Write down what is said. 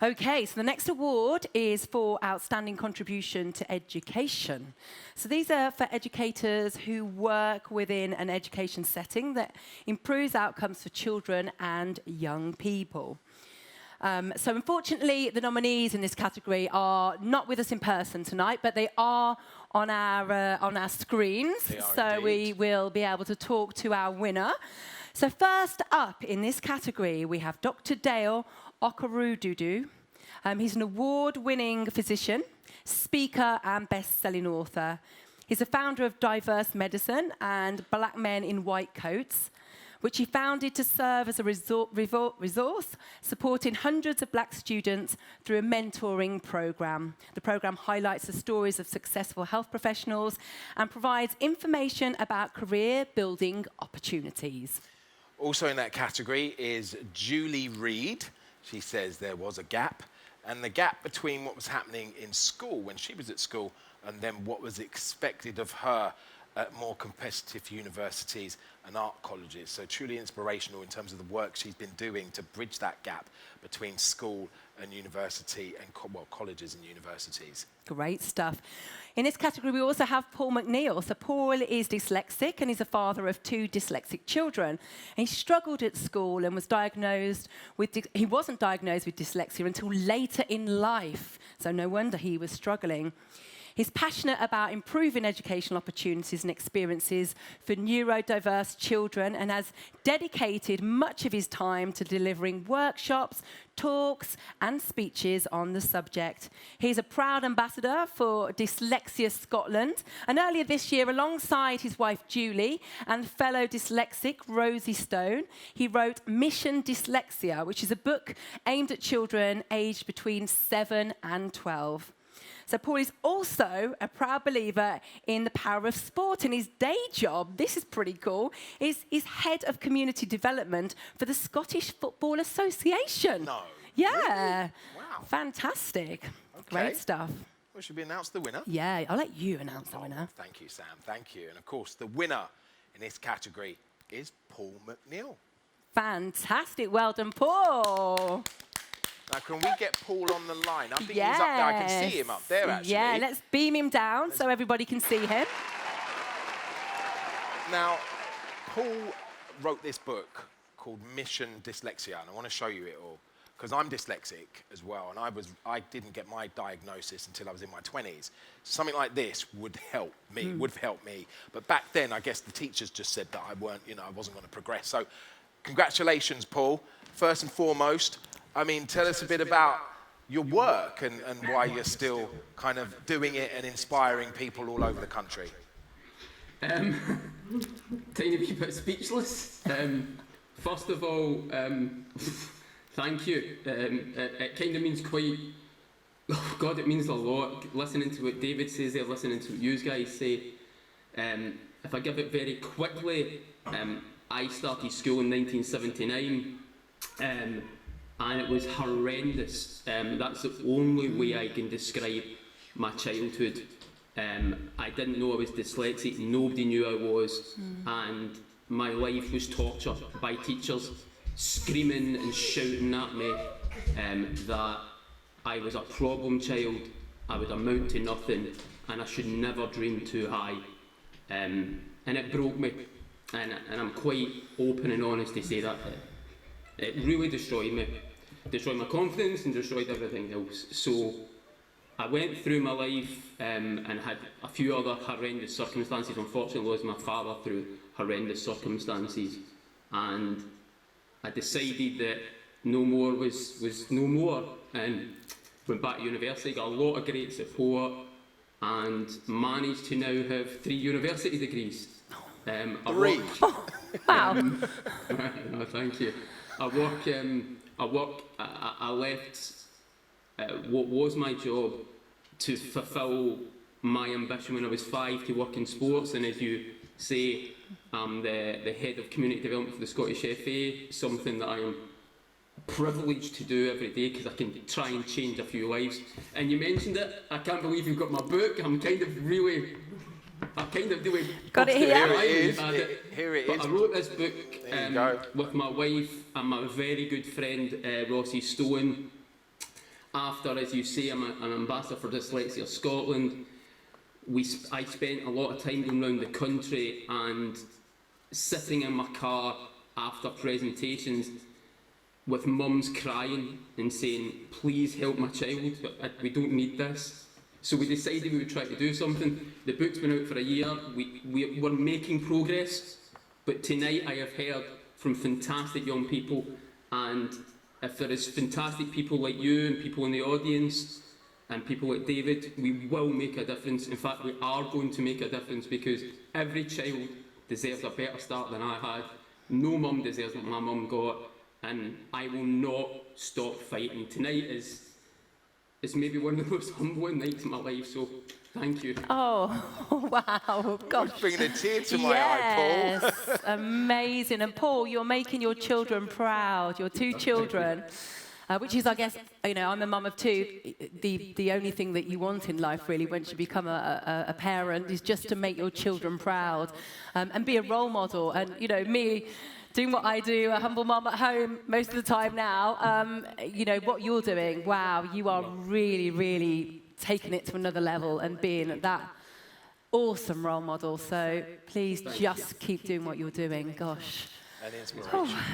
Okay, so the next award is for Outstanding Contribution to Education. So these are for educators who work within an education setting that improves outcomes for children and young people. So unfortunately, the nominees in this category are not with us in person tonight, but they are on our screens. So we will be able to talk to our winner. So first up in this category, we have Dr. Dale Ocaroo Doodoo. He's an award-winning physician, speaker, and best-selling author. He's a founder of Diverse Medicine and Black Men in White Coats, which he founded to serve as a resource, supporting hundreds of black students through a mentoring program. The program highlights the stories of successful health professionals and provides information about career-building opportunities. Also in that category is Julie Reed. She says there was a gap, and the gap between what was happening in school when she was at school and then what was expected of her at more competitive universities and art colleges. So truly inspirational in terms of the work she's been doing to bridge that gap between school and university and colleges and universities. Great stuff. In this category, we also have Paul Mcneill. So Paul is dyslexic and he's a father of 2 dyslexic children. And he struggled at school and was diagnosed with, he wasn't diagnosed with dyslexia until later in life. So no wonder he was struggling. He's passionate about improving educational opportunities and experiences for neurodiverse children and has dedicated much of his time to delivering workshops, talks, and speeches on the subject. He's a proud ambassador for Dyslexia Scotland, and earlier this year, alongside his wife Julie and fellow dyslexic Rosie Stone, he wrote Mission Dyslexia, which is a book aimed at children aged between 7 and 12. So Paul is also a proud believer in the power of sport. In his day job, this is pretty cool, is head of community development for the Scottish Football Association. No. Yeah. Really? Wow. Fantastic. Okay. Great stuff. Well, should we announce the winner? Yeah, I'll let you announce the winner. Thank you, Sam. Thank you. And of course, the winner in this category is Paul Mcneill. Fantastic. Well done, Paul. Now, can we get Paul on the line? I think he's up there. I can see him up there, actually. Yeah, let's beam him down so everybody can see him. Now, Paul wrote this book called Mission Dyslexia, and I want to show you it all, because I'm dyslexic as well, and I didn't get my diagnosis until I was in my 20s. Something like this would help me, would have helped me. But back then, I guess the teachers just said that I wasn't going to progress. So, congratulations, Paul. First and foremost, I mean, tell us a bit about your work and why you're still kind of doing it and inspiring people all over the country. Tiny wee bit speechless. First of all, thank you. It kind of means quite, oh God, it means a lot. Listening to what David says there, listening to what you guys say. If I give it very quickly, I started school in 1979. And it was horrendous. That's the only way I can describe my childhood. I didn't know I was dyslexic, nobody knew I was, and my life was torture by teachers screaming and shouting at me that I was a problem child, I would amount to nothing, and I should never dream too high. And it broke me, and I'm quite open and honest to say that. It really destroyed me. Destroyed my confidence and destroyed everything else. So I went through my life and had a few other horrendous circumstances. Unfortunately, lost my father through horrendous circumstances. And I decided that no more was no more. And went back to university, got a lot of great support, and managed to now have 3 university degrees. Three? Wow. No, thank you. I left what was my job to fulfil my ambition when I was 5 to work in sports, and as you say, I'm the head of community development for the Scottish FA, something that I am privileged to do every day because I can try and change a few lives. And you mentioned it, I can't believe you've got my book. I'm kind of doing... Got it here? Here it is. But I wrote this book with my wife and my very good friend Rosie Stone. After, as you say, I'm an ambassador for Dyslexia Scotland, I spent a lot of time going around the country and sitting in my car after presentations with mums crying and saying, please help my child, we don't need this. So we decided we would try to do something. The book's been out for a year, we're making progress, but tonight I have heard from fantastic young people, and if there is fantastic people like you and people in the audience and people like David, we will make a difference. In fact, we are going to make a difference, because every child deserves a better start than I had. No mum deserves what my mum got, and I will not stop fighting. Tonight is maybe one of the most humbling nights of my life, so thank you. Oh, wow, gosh. It's bringing a tear to my eye, Paul. Yes, amazing. And Paul, you're making your children proud, your two children, which is, I guess, you know, I'm a mum of two. The only thing that you want in life, really, once you become a parent, is just to make your children proud and be a role model. And, you know, me doing what I do, a humble mum at home most of the time now, you know, what you're doing, wow, you are really, really taking it to another level and being that awesome role model. So please just keep doing what you're doing. Gosh. An inspiration. Oh.